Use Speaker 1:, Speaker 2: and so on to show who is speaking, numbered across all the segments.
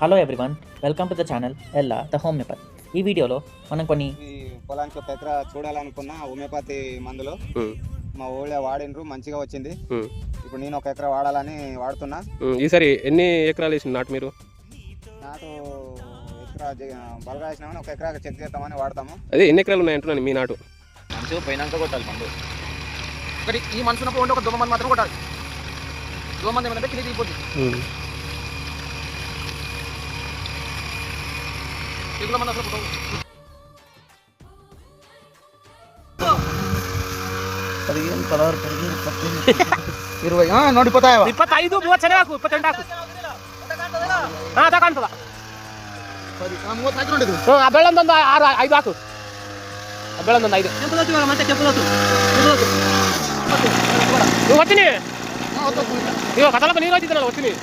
Speaker 1: Hello everyone, welcome to the channel Ella the homeopathy. ఈ వీడియోలో మనం కొన్ని
Speaker 2: పొలానికి ఒక ఎకరా చూడాలనుకున్న హోమియోపతి మందులు మా ఊళ్ళో వాడినరు, మంచిగా వచ్చింది. ఇప్పుడు నేను ఒక ఎకరా వాడాలని వాడుతున్నా.
Speaker 3: ఈసారి ఎన్ని ఎకరాలు వేసిన నాటు మీరు?
Speaker 2: నాటు ఎకరా బలగా వేసినామని ఒక ఎకరా చెక్ చేద్దామని వాడతాము.
Speaker 3: అదే ఎన్ని ఎకరాలు ఉన్నాయంటున్నాను మీ నాటు?
Speaker 2: మంచిగా పోయినాక కొట్టాలి మందు.
Speaker 4: ఒకటి ఈ మనసునప్పుడు ఉంటే ఒక దోమ మంది మాత్రం కొట్టాలి. దోమ మంది ఏమంటే కింద దిగిపోతుంది. తెగుల మంది అసలు పుట్టవు.
Speaker 2: 20 నోడిపోతాయా?
Speaker 4: 25 32 22 కాంతదా ಬೆಳ್ಳೊಂದು 6 5 ಹಾಕು. ಬೆಳ್ಳೊಂದು 5 నువ్వు వచ్చినాయి ఇగో కథలకు నీరు వచ్చింది వచ్చినాయి.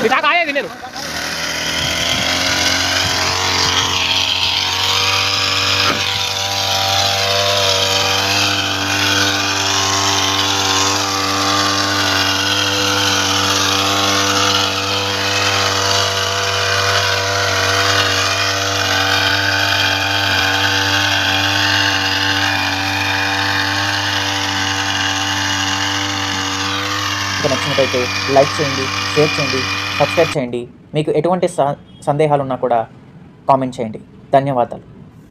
Speaker 4: ఇదా కాయేది నేను
Speaker 1: మీకు నచ్చినట్లయితే లైక్ చేయండి, షేర్ చేయండి, సబ్స్క్రైబ్ చేయండి. మీకు ఎటువంటి సందేహాలు ఉన్నా కూడా కామెంట్ చేయండి. ధన్యవాదాలు.